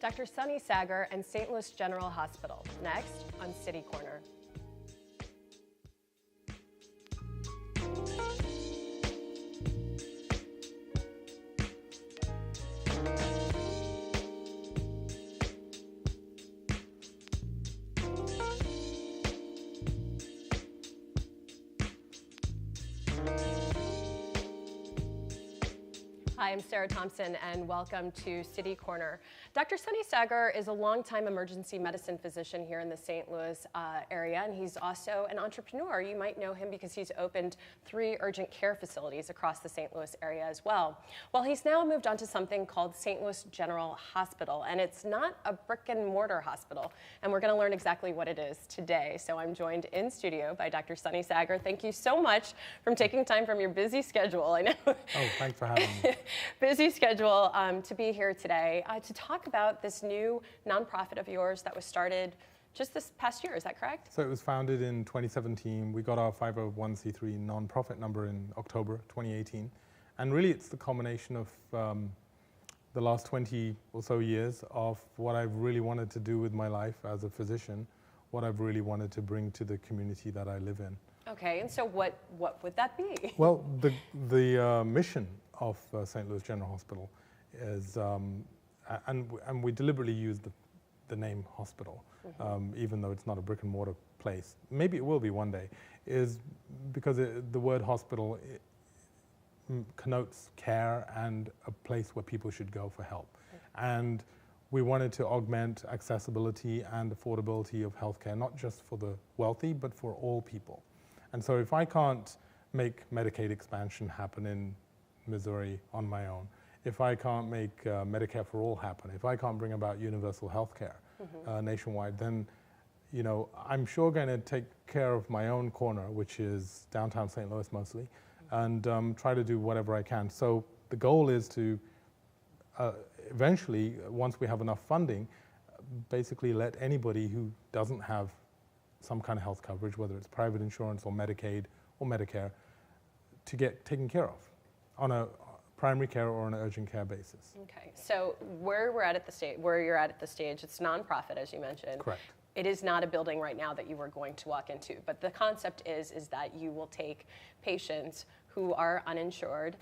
Dr. Sonny Saggar and St. Louis General Hospital, next on City Corner. Hi, I'm Sarah Thompson, and welcome to City Corner. Dr. Sonny Saggar is a longtime emergency medicine physician here in the St. Louis area, and he's also an entrepreneur. You might know him because he's opened 3 urgent care facilities across the St. Louis area as well. Well, he's now moved on to something called St. Louis General Hospital, and it's not a brick and mortar hospital, and we're going to learn exactly what it is today. So I'm joined in studio by Dr. Sonny Saggar. Thank you so much for taking time from your busy schedule. I know. Oh, thanks for having me. Busy schedule to be here today to talk about this new nonprofit of yours that was started just this past year. Is that correct? So it was founded in 2017. We got our 501c3 nonprofit number in October 2018. And really it's the combination of the last 20 or so years of what I've really wanted to do with my life as a physician, what I've really wanted to bring to the community that I live in. Okay, and so what would that be? Well, the mission of St. Louis General Hospital is, and we deliberately use the name hospital, even though it's not a brick and mortar place. Maybe it will be one day, is because the word hospital connotes care and a place where people should go for help. And we wanted to augment accessibility and affordability of healthcare, not just for the wealthy, but for all people. And so if I can't make Medicaid expansion happen in Missouri on my own, if I can't make Medicare for all happen, if I can't bring about universal health care nationwide, then I'm sure going to take care of my own corner, which is downtown St. Louis mostly, and try to do whatever I can. So the goal is to eventually, once we have enough funding, basically let anybody who doesn't have some kind of health coverage, whether it's private insurance or Medicaid or Medicare, to get taken care of on a primary care or an urgent care basis. Okay, so where you're at at the stage, it's nonprofit, as you mentioned. Correct. It is not a building right now that you are going to walk into, but the concept is that you will take patients who are uninsured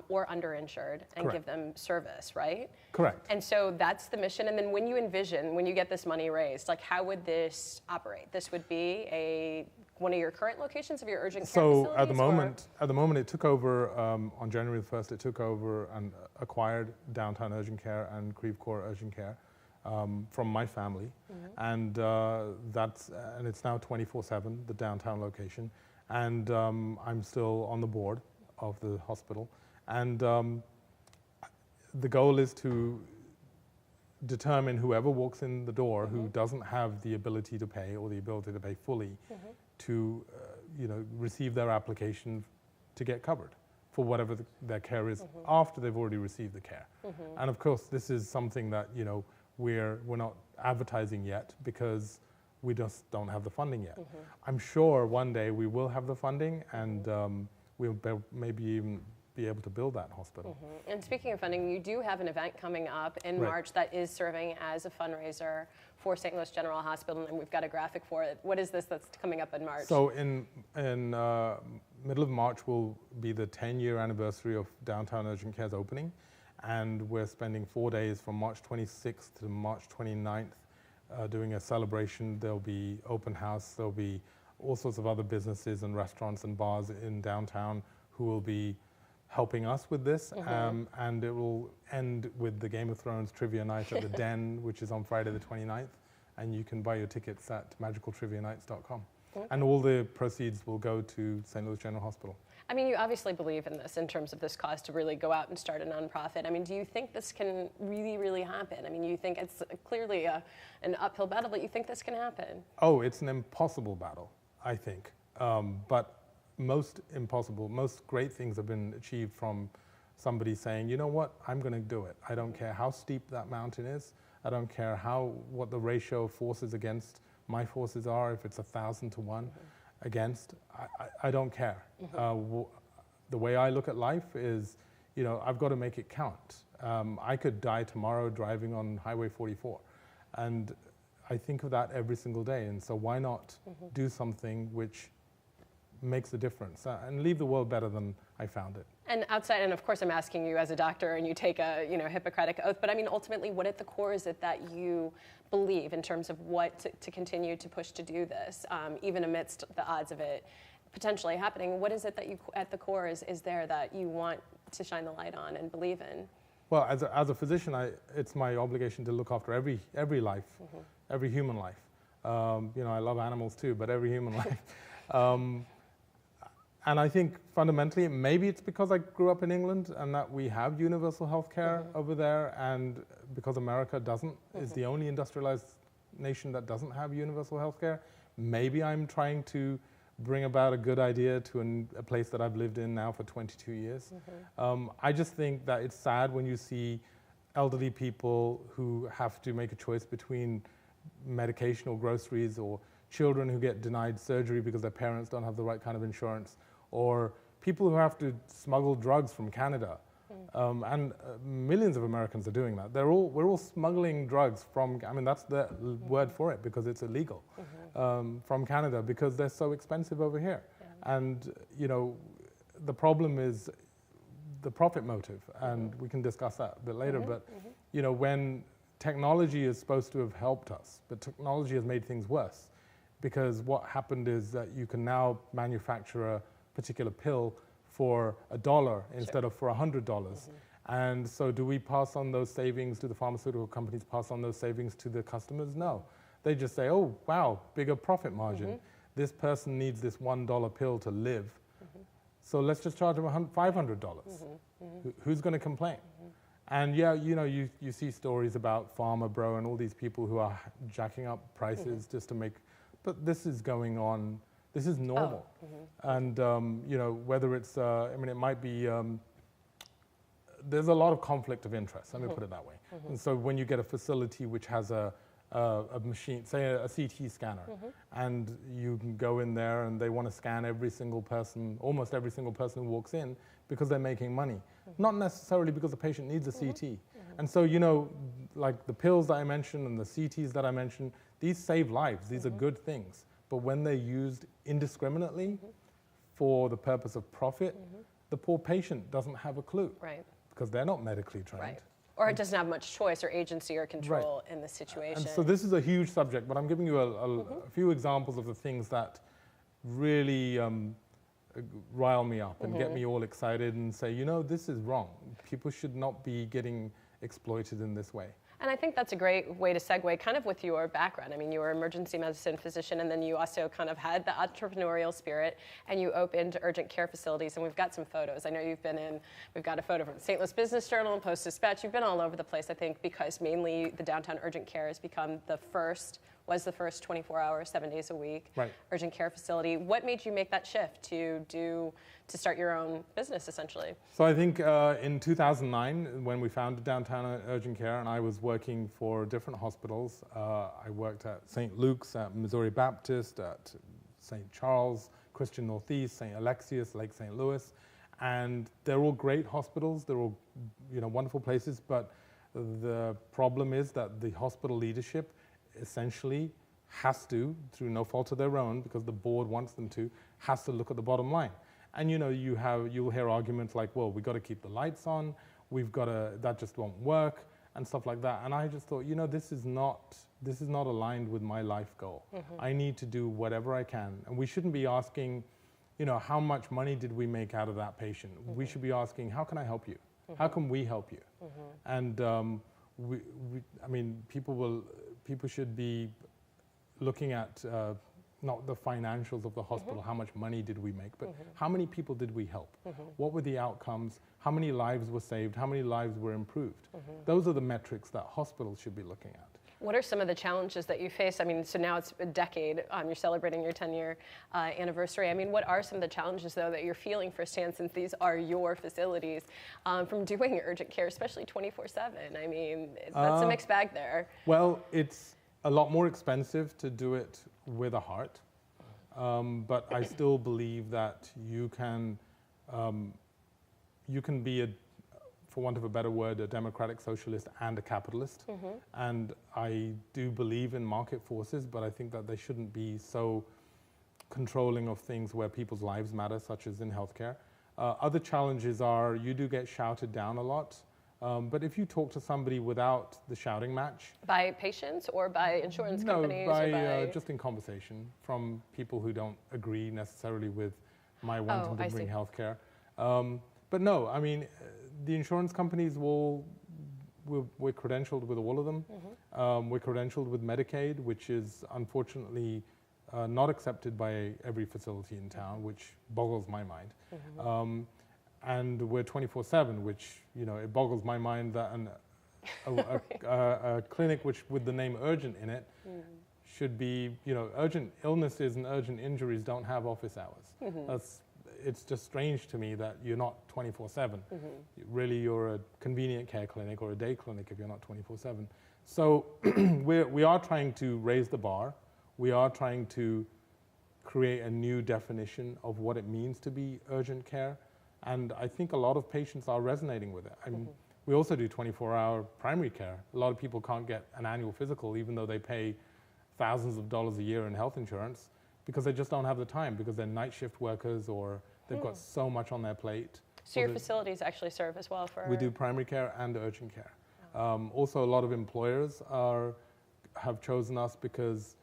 or underinsured and give them service, right? Correct. And so that's the mission. And then when you get this money raised, like how would this operate? This would be one of your current locations of your urgent care facilities? So at the moment it took over, on January the 1st, it took over and acquired Downtown Urgent Care and Creve Coeur Urgent Care from my family. And and it's now 24/7, the downtown location. And I'm still on the board of the hospital. And the goal is to determine whoever walks in the door who doesn't have the ability to pay or the ability to pay fully to receive their application to get covered for whatever their care is after they've already received the care. And of course this is something that we're not advertising yet because we just don't have the funding yet. I'm sure one day we will have the funding and we'll maybe even be able to build that hospital. And speaking of funding, you do have an event coming up in March that is serving as a fundraiser for St. Louis General Hospital, and we've got a graphic for it. What is this that's coming up in March? So in middle of March will be the 10-year anniversary of Downtown Urgent Care's opening, and we're spending 4 days from March 26th to March 29th doing a celebration. There'll be open house, there'll be all sorts of other businesses and restaurants and bars in downtown who will be helping us with this, and it will end with the Game of Thrones trivia night at the Den, which is on Friday the 29th, and you can buy your tickets at magicaltrivianights.com. And all the proceeds will go to St. Louis General Hospital. I mean, you obviously believe in this in terms of this cause to really go out and start a nonprofit. I mean, do you think this can really happen? I mean, you think it's clearly an uphill battle, but you think this can happen? Oh, it's an impossible battle, I think. But most great things have been achieved from somebody saying, you know what, I'm going to do it. I don't care how steep that mountain is. I don't care what the ratio of forces against my forces are, if it's 1,000 to 1 against. I don't care. The way I look at life is, I've got to make it count. I could die tomorrow driving on Highway 44. And I think of that every single day. And so why not do something which makes a difference and leave the world better than I found it? And outside, and of course I'm asking you as a doctor and you take a Hippocratic oath, but I mean ultimately what at the core is it that you believe in terms of what to continue to push to do this, even amidst the odds of it potentially happening? What is it that you at the core is there that you want to shine the light on and believe in? Well, as a physician, it's my obligation to look after every life, every human life. I love animals too, but every human life. And I think fundamentally, maybe it's because I grew up in England and that we have universal health care over there, and because America doesn't, is the only industrialized nation that doesn't have universal health care. Maybe I'm trying to bring about a good idea to a place that I've lived in now for 22 years. I just think that it's sad when you see elderly people who have to make a choice between medication or groceries, or children who get denied surgery because their parents don't have the right kind of insurance, or people who have to smuggle drugs from Canada. And millions of Americans are doing that. We're all smuggling drugs from, I mean, that's the word for it because it's illegal, from Canada because they're so expensive over here. And, the problem is the profit motive, and we can discuss that a bit later, but, when technology is supposed to have helped us, but technology has made things worse, because what happened is that you can now manufacture a particular pill for $1 instead of for $100. And so do we pass on those savings, do the pharmaceutical companies pass on those savings to the customers? No. They just say, oh, wow, bigger profit margin. This person needs this $1 pill to live. So let's just charge them $500. Who's going to complain? And yeah, you see stories about Pharma Bro and all these people who are jacking up prices just to make, but this is going on. This is normal. And, whether it's, it might be, there's a lot of conflict of interest, let me put it that way. And so when you get a facility which has a machine, say a CT scanner, and you can go in there and they want to scan every single person, almost every single person who walks in, because they're making money. Not necessarily because the patient needs a CT. And so, like the pills that I mentioned and the CTs that I mentioned, these save lives, these are good things. But when they're used indiscriminately for the purpose of profit, the poor patient doesn't have a clue. Right. Because they're not medically trained. Right. Or it doesn't have much choice or agency or control in the situation. And so this is a huge subject, but I'm giving you a few examples of the things that really rile me up and get me all excited and say, this is wrong. People should not be getting exploited in this way. And I think that's a great way to segue kind of with your background. I mean, you were an emergency medicine physician, and then you also kind of had the entrepreneurial spirit, and you opened urgent care facilities, and we've got some photos. I know you've been in, we've got a photo from the St. Louis Business Journal and Post-Dispatch. You've been all over the place, I think, because mainly the downtown urgent care has become was the first 24-hour, 7 days a week urgent care facility. What made you make that shift to start your own business, essentially? So I think in 2009, when we founded Downtown Urgent Care, and I was working for different hospitals. I worked at St. Luke's, at Missouri Baptist, at St. Charles, Christian Northeast, St. Alexius, Lake St. Louis, and they're all great hospitals. They're all wonderful places, but the problem is that the hospital leadership essentially has to, through no fault of their own, because the board wants them to, has to look at the bottom line. And you'll hear arguments like, well, we've got to keep the lights on, that just won't work, and stuff like that. And I just thought, this is not aligned with my life goal. I need to do whatever I can. And we shouldn't be asking, how much money did we make out of that patient? We should be asking, how can I help you? How can we help you? And people should be looking at not the financials of the hospital, how much money did we make, but how many people did we help? What were the outcomes? How many lives were saved? How many lives were improved? Those are the metrics that hospitals should be looking at. What are some of the challenges that you face? I mean, so now it's a decade, you're celebrating your 10-year anniversary. I mean, what are some of the challenges, though, that you're feeling firsthand, since these are your facilities, from doing urgent care, especially 24/7? I mean, that's a mixed bag there. Well, it's a lot more expensive to do it with a heart, but I still believe that you can be for want of a better word, a democratic socialist and a capitalist. And I do believe in market forces, but I think that they shouldn't be so controlling of things where people's lives matter, such as in healthcare. Other challenges are you do get shouted down a lot, but if you talk to somebody without the shouting match. By patients or by insurance companies? No, by just in conversation from people who don't agree necessarily with my wanting to bring healthcare. But no, I mean, the insurance companies we're credentialed with all of them. We're credentialed with Medicaid, which is unfortunately not accepted by every facility in town, which boggles my mind. And we're 24/7, which, you know, it boggles my mind that a clinic which with the name urgent in it should be, you know, urgent illnesses and urgent injuries don't have office hours. It's just strange to me that you're not 24/7. Really, you're a convenient care clinic or a day clinic if you're not 24/7. So we are trying to raise the bar. We are trying to create a new definition of what it means to be urgent care. And I think a lot of patients are resonating with it. I mean, we also do 24-hour primary care. A lot of people can't get an annual physical, even though they pay thousands of dollars a year in health insurance, because they just don't have the time, because they're night shift workers or they've got so much on their plate. So your facilities actually serve as well for... We do primary care and urgent care. Also, a lot of employers have chosen us because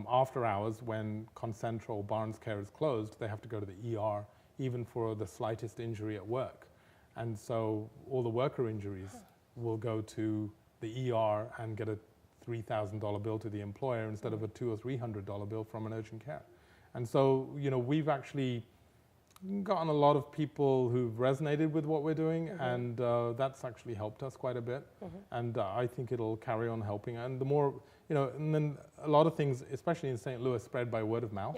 after hours, when Concentra or Barnes Care is closed, they have to go to the ER, even for the slightest injury at work. And so all the worker injuries will go to the ER and get a $3,000 bill to the employer instead of a $200 or $300 bill from an urgent care. And so, you know, we've actually gotten a lot of people who've resonated with what we're doing, and that's actually helped us quite a bit. And I think it'll carry on helping. And the more, you know, and then a lot of things, especially in St. Louis, spread by word of mouth.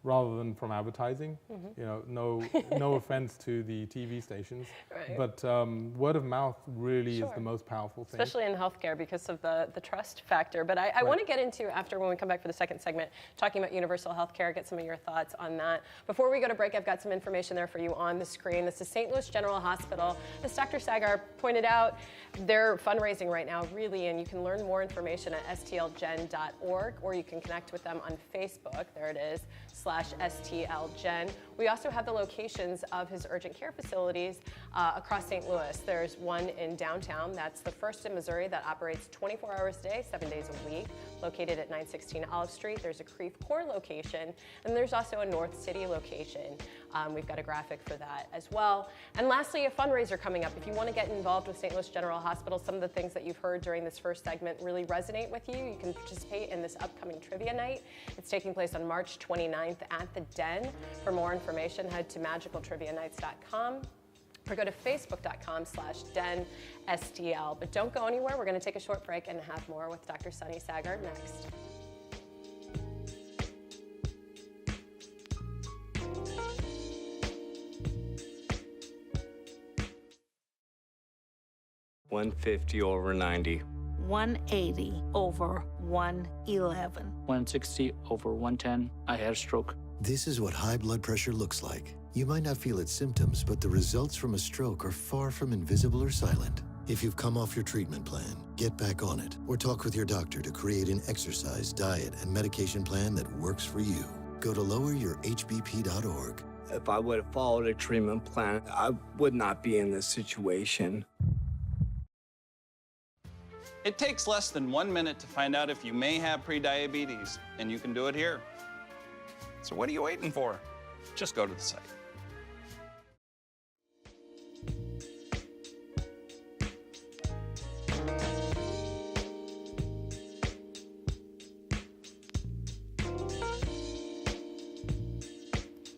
Rather than from advertising. You know, no offense to the TV stations, but word of mouth really is the most powerful thing. Especially in healthcare because of the trust factor. But I want to get into, after when we come back for the second segment, talking about universal healthcare, get some of your thoughts on that. Before we go to break, I've got some information there for you on the screen. This is St. Louis General Hospital. As Dr. Saggar pointed out, they're fundraising right now, really, and you can learn more information at stlgen.org, or you can connect with them on Facebook. There it is. /STLGen. We also have the locations of his urgent care facilities across St. Louis. There's one in downtown. That's the first in Missouri that operates 24 hours a day, 7 days a week, located at 916 Olive Street. There's a Creve Coeur location, and there's also a North City location. We've got a graphic for that as well. And lastly, a fundraiser coming up. If you want to get involved with St. Louis General Hospital, some of the things that you've heard during this first segment really resonate with you. You can participate in this upcoming trivia night. It's taking place on March 29th at the Den. For more information, head to magicaltrivianights.com or go to facebook.com/denstl. But don't go anywhere. We're going to take a short break and have more with Dr. Sonny Saggar next. $150 over $90. 180 over 111. 160 over 110. I had a stroke. This is what high blood pressure looks like. You might not feel its symptoms, but the results from a stroke are far from invisible or silent. If you've come off your treatment plan, get back on it, or talk with your doctor to create an exercise, diet, and medication plan that works for you. Go to loweryourhbp.org. If I would have followed a treatment plan, I would not be in this situation. It takes less than 1 minute to find out if you may have prediabetes, and you can do it here. So what are you waiting for? Just go to the site.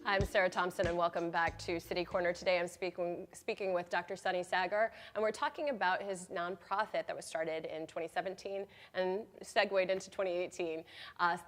I'm Sarah Thompson, and welcome back to City Corner. Today I'm speaking with Dr. Sonny Saggar, and we're talking about his nonprofit that was started in 2017 and segued into 2018,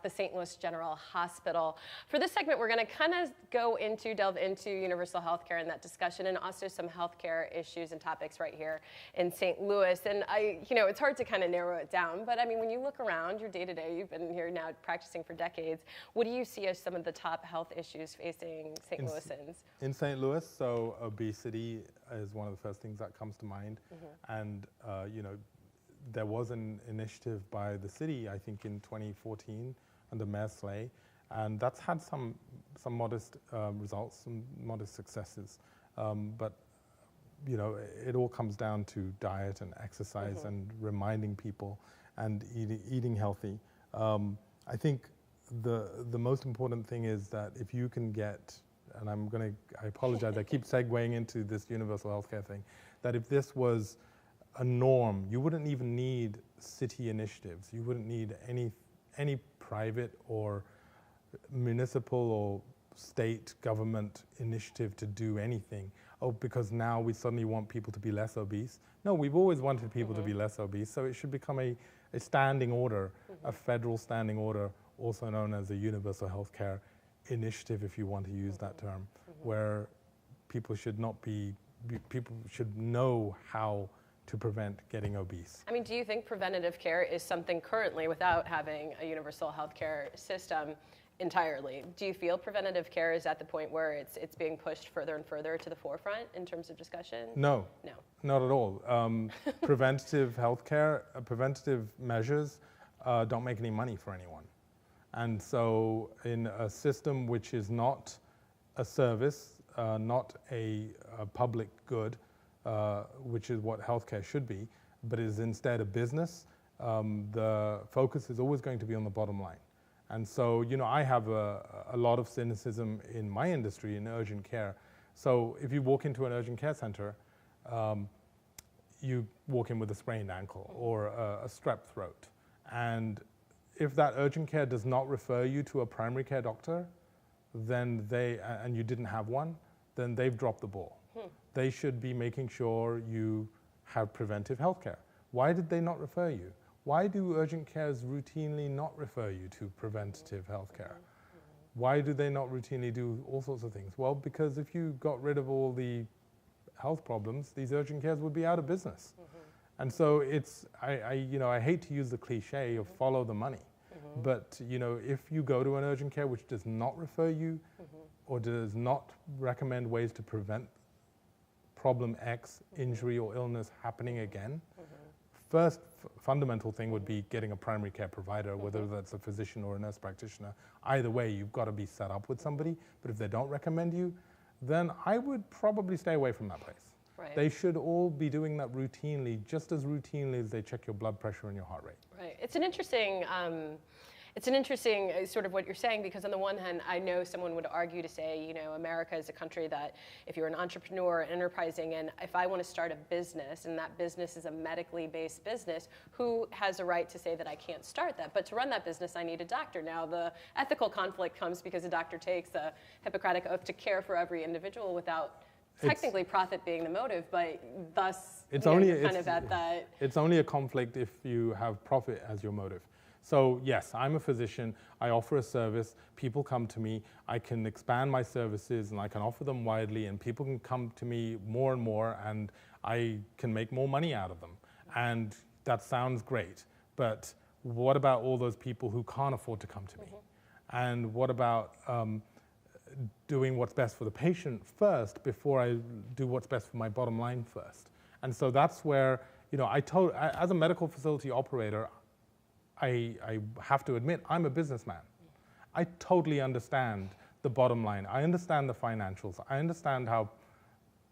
the St. Louis General Hospital. For this segment, we're going to kind of delve into universal healthcare and that discussion, and also some healthcare issues and topics right here in St. Louis. And it's hard to kind of narrow it down, but I mean, when you look around your day-to-day, you've been here now practicing for decades, what do you see as some of the top health issues facing hardworking St. Louisans? In St. Louis, so obesity is one of the first things that comes to mind. And, you know, there was an initiative by the city, I think in 2014, under Mayor Slay, and that's had some modest results, some modest successes. But, you know, it all comes down to diet and exercise and reminding people and eating healthy. I think the most important thing is that if you can get, and I apologize, I keep segueing into this universal healthcare thing, that if this was a norm, you wouldn't even need city initiatives. You wouldn't need any private or municipal or state government initiative to do anything. Oh, because now we suddenly want people to be less obese. No, we've always wanted people to be less obese, so it should become a standing order, a federal standing order, also known as a universal healthcare initiative, if you want to use that term, where people should not be, people should know how to prevent getting obese. I mean, do you think preventative care is something currently, without having a universal healthcare system entirely, do you feel preventative care is at the point where it's being pushed further and further to the forefront in terms of discussion? No. No. Not at all. Preventative healthcare, preventative measures don't make any money for anyone. And so in a system which is not a service, not a public good, which is what healthcare should be, but is instead a business, the focus is always going to be on the bottom line. And so, you know, I have a lot of cynicism in my industry in urgent care. So if you walk into an urgent care center, you walk in with a sprained ankle or a strep throat. And if that urgent care does not refer you to a primary care doctor, then and you didn't have one, then they've dropped the ball. They should be making sure you have preventive health care. Why did they not refer you? Why do urgent cares routinely not refer you to preventative health care? Why do they not routinely do all sorts of things? Well, because if you got rid of all the health problems, these urgent cares would be out of business. And so it's, I hate to use the cliche of follow the money, but you know, if you go to an urgent care which does not refer you or does not recommend ways to prevent problem X, injury or illness happening again, first fundamental thing would be getting a primary care provider, whether that's a physician or a nurse practitioner. Either way, you've got to be set up with somebody, but if they don't recommend you, then I would probably stay away from that place. Right. They should all be doing that routinely, just as routinely as they check your blood pressure and your heart rate. Right. It's an interesting sort of what you're saying, because on the one hand, I know someone would argue to say, you know, America is a country that if you're an entrepreneur, enterprising, and if I want to start a business and that business is a medically based business, who has a right to say that I can't start that? But to run that business, I need a doctor. Now, the ethical conflict comes because a doctor takes a Hippocratic oath to care for every individual without technically profit being the motive, but thus it's you're kind of at that. It's only a conflict if you have profit as your motive. So yes, I'm a physician, I offer a service, people come to me, I can expand my services and I can offer them widely and people can come to me more and more and I can make more money out of them. And that sounds great, but what about all those people who can't afford to come to me? And what about doing what's best for the patient first before I do what's best for my bottom line first? And so that's where, you know, as a medical facility operator, I have to admit, I'm a businessman. I totally understand the bottom line. I understand the financials. I understand how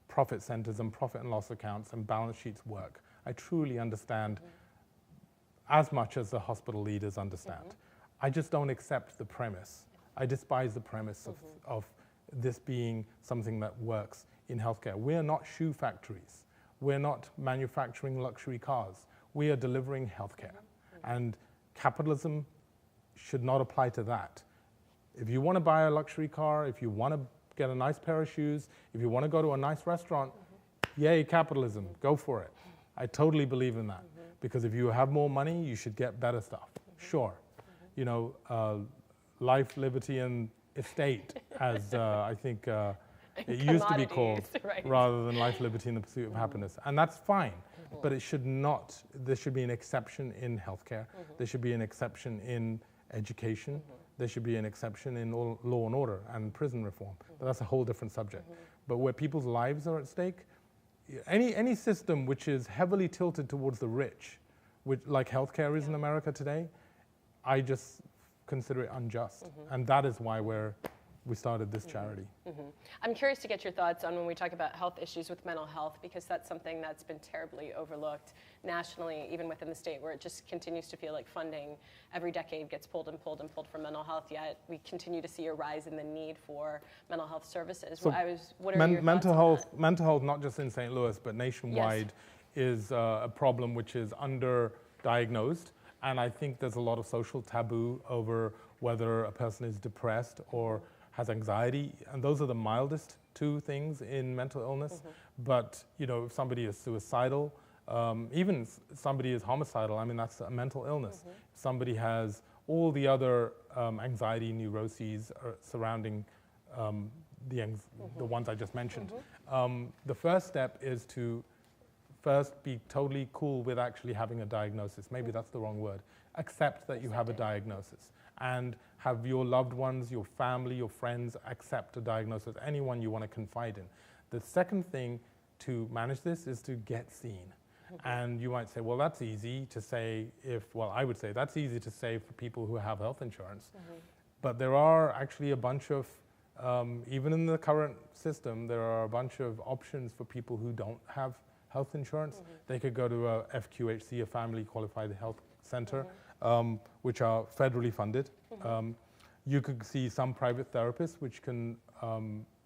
profit centers and profit and loss accounts and balance sheets work. I truly understand as much as the hospital leaders understand. I just don't accept the premise. I despise the premise of this being something that works in healthcare. We're not shoe factories. We're not manufacturing luxury cars. We are delivering healthcare. And capitalism should not apply to that. If you want to buy a luxury car, if you want to get a nice pair of shoes, if you want to go to a nice restaurant, yay, capitalism, go for it. I totally believe in that. Because if you have more money, you should get better stuff. Sure. You know, life, liberty, and estate, as I think it used to be called, right, rather than life, liberty, and the pursuit of happiness. And that's fine. But it should not, there should be an exception in healthcare. There should be an exception in education. There should be an exception in law and order and prison reform. But that's a whole different subject. But where people's lives are at stake, any system which is heavily tilted towards the rich, which, like healthcare is in America today, I just consider it unjust. And that is why we started this charity. I'm curious to get your thoughts on when we talk about health issues with mental health, because that's something that's been terribly overlooked nationally, even within the state, where it just continues to feel like funding every decade gets pulled and pulled and pulled from mental health, yet we continue to see a rise in the need for mental health services. So what are your mental thoughts health, on that? mental health, not just in St. Louis, but nationwide, is a problem which is underdiagnosed. And I think there's a lot of social taboo over whether a person is depressed or has anxiety, and those are the mildest two things in mental illness. But if somebody is suicidal, even somebody is homicidal, I mean, that's a mental illness. If somebody has all the other anxiety neuroses surrounding the ones I just mentioned, the first step is to first be totally cool with actually having a diagnosis. Maybe that's the wrong word. Accept that you have a diagnosis, and have your loved ones, your family, your friends accept a diagnosis, anyone you want to confide in. The second thing to manage this is to get seen. And you might say, well, that's easy to say I would say that's easy to say for people who have health insurance. But there are actually a bunch of, even in the current system, there are a bunch of options for people who don't have health insurance. They could go to a FQHC, a Family Qualified Health Center, which are federally funded. You could see some private therapists which can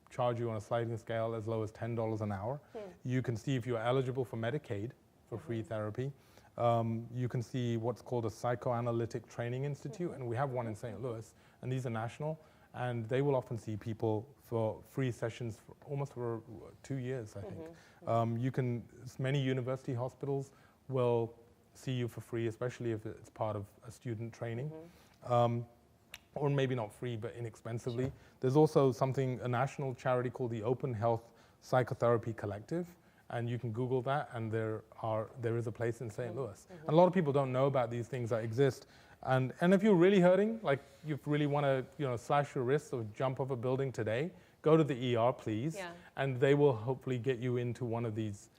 charge you on a sliding scale as low as $10 an hour. You can see if you're eligible for Medicaid for free therapy. You can see what's called a Psychoanalytic Training Institute, and we have one in St. Louis, and these are national, and they will often see people for free sessions for almost for 2 years, I think. Many university hospitals will see you for free, especially if it's part of a student training. Or maybe not free, but inexpensively. There's also a national charity called the Open Health Psychotherapy Collective, and you can Google that, and there is a place in St. Louis. And a lot of people don't know about these things that exist. And if you're really hurting, like you really want to slash your wrists or jump off a building today, go to the ER, please, and they will hopefully get you into one of these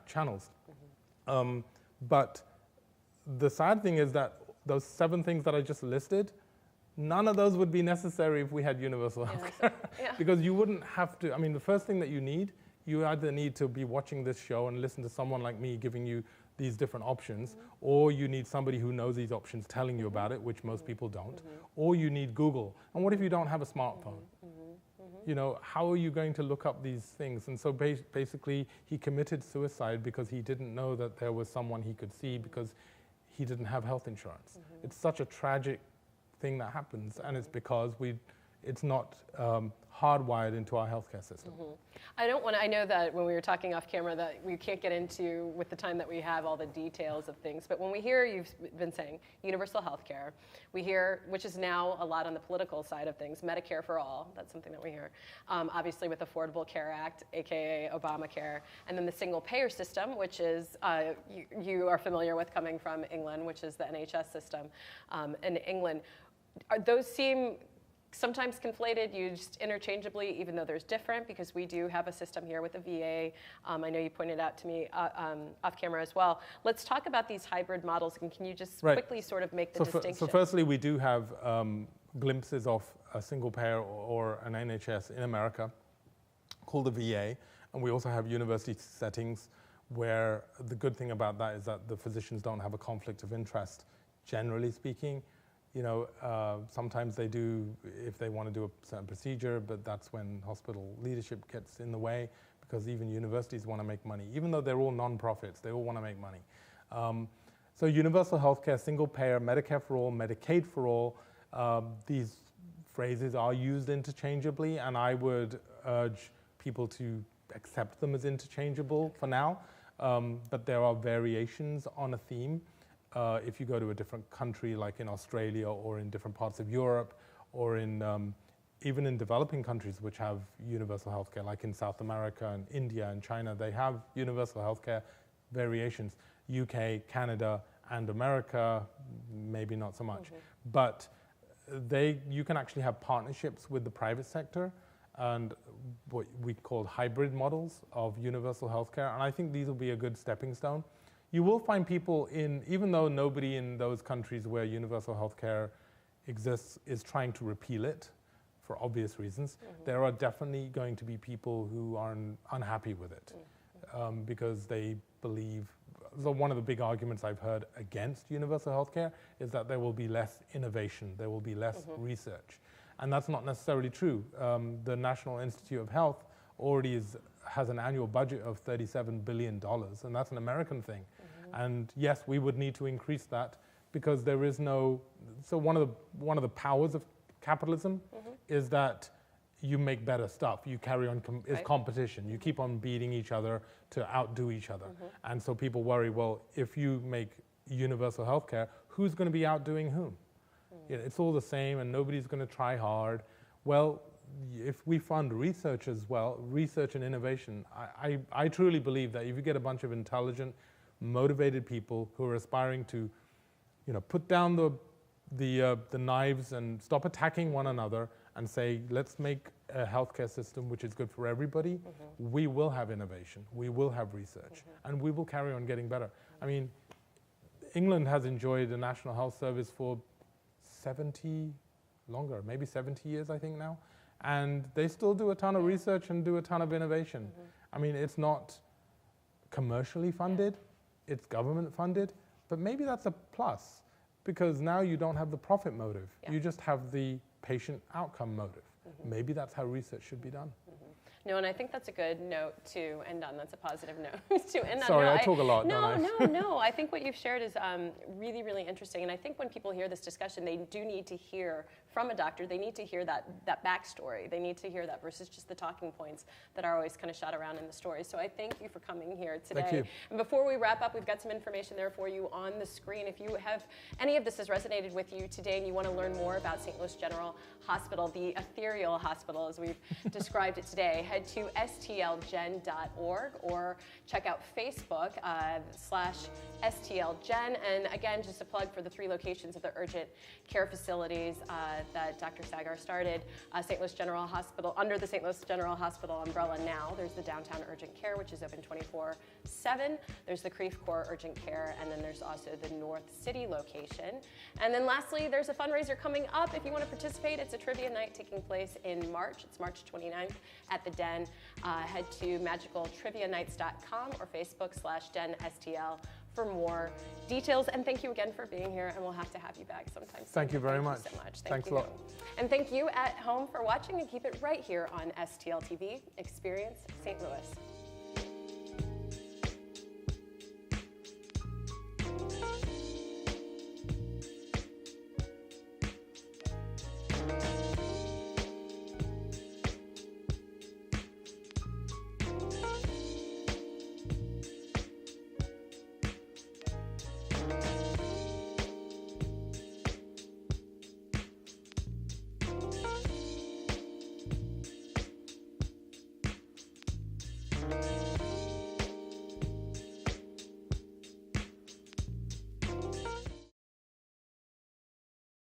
channels. But the sad thing is that those 7 things that I just listed, none of those would be necessary if we had universal healthcare. Because you wouldn't have to, I mean, the first thing that you either need to be watching this show and listen to someone like me giving you these different options, or you need somebody who knows these options telling you about it, which most people don't, or you need Google. And what if you don't have a smartphone? How are you going to look up these things? And so basically, he committed suicide because he didn't know that there was someone he could see because he didn't have health insurance. It's such a tragic thing that happens, and it's because it's not hardwired into our healthcare system. I know that when we were talking off camera that we can't get into, with the time that we have, all the details of things, but when we hear, you've been saying, universal healthcare, we hear, which is now a lot on the political side of things, Medicare for all, that's something that we hear. Obviously with Affordable Care Act, AKA Obamacare, and then the single payer system, which is, you are familiar with coming from England, which is the NHS system in England. Those seem sometimes conflated, used interchangeably, even though there's different, because we do have a system here with the VA. I know you pointed out to me off camera as well. Let's talk about these hybrid models, and can you just quickly sort of make the distinction? So firstly, we do have glimpses of a single payer or an NHS in America called the VA, and we also have university settings where the good thing about that is that the physicians don't have a conflict of interest, generally speaking. Sometimes they do if they want to do a certain procedure, but that's when hospital leadership gets in the way, because even universities want to make money. Even though they're all non-profits, they all want to make money. So universal healthcare, single payer, Medicare for all, Medicaid for all, these phrases are used interchangeably, and I would urge people to accept them as interchangeable for now, but there are variations on a theme. If you go to a different country, like in Australia or in different parts of Europe, or even in developing countries which have universal healthcare, like in South America and India and China, they have universal healthcare variations. UK, Canada, and America, maybe not so much. But you can actually have partnerships with the private sector and what we call hybrid models of universal healthcare. And I think these will be a good stepping stone. You will find people even though nobody in those countries where universal healthcare exists is trying to repeal it for obvious reasons, there are definitely going to be people who are unhappy with it because they believe, so one of the big arguments I've heard against universal healthcare is that there will be less innovation, there will be less research. And that's not necessarily true. The National Institute of Health already has an annual budget of $37 billion, and that's an American thing. And yes, we would need to increase that because there is no, so one of the powers of capitalism is that you make better stuff. You carry on, it's competition. You keep on beating each other to outdo each other. And so people worry, well, if you make universal healthcare, who's going to be outdoing whom? It's all the same and nobody's going to try hard. Well, if we fund research as well, research and innovation, I truly believe that if you get a bunch of intelligent, motivated people who are aspiring to, put down the knives and stop attacking one another and say, let's make a healthcare system which is good for everybody, we will have innovation, we will have research, and we will carry on getting better. I mean, England has enjoyed a National Health Service for maybe 70 years, I think now, and they still do a ton of research and do a ton of innovation. I mean, it's not commercially funded, it's government funded, but maybe that's a plus, because now you don't have the profit motive, you just have the patient outcome motive. Maybe that's how research should be done. No, and I think that's a good note to end on. That's a positive note to end on. Sorry, I talk a lot, don't I? No. I think what you've shared is really, really interesting. And I think when people hear this discussion, they do need to hear from a doctor. They need to hear that backstory. They need to hear that versus just the talking points that are always kind of shot around in the story. So I thank you for coming here today. Thank you. And before we wrap up, we've got some information there for you on the screen. If you have any of this has resonated with you today and you want to learn more about St. Louis General Hospital, the ethereal hospital as we've described it today, head to stlgen.org or check out Facebook /STLGen. And again, just a plug for the 3 locations of the urgent care facilities that Dr. Saggar started. St. Louis General Hospital, under the St. Louis General Hospital umbrella now, there's the downtown urgent care, which is open 24/7. There's the Creve Coeur urgent care, and then there's also the North City location. And then lastly, there's a fundraiser coming up. If you want to participate, it's a trivia night taking place in March. It's March 29th at the Den. Head to magicaltrivianights.com or Facebook /DenSTL for more details. And thank you again for being here, and we'll have to have you back sometime soon. Thank you very much. Thank you so much. Thanks a lot. And thank you at home for watching, and keep it right here on STL TV. Experience St. Louis.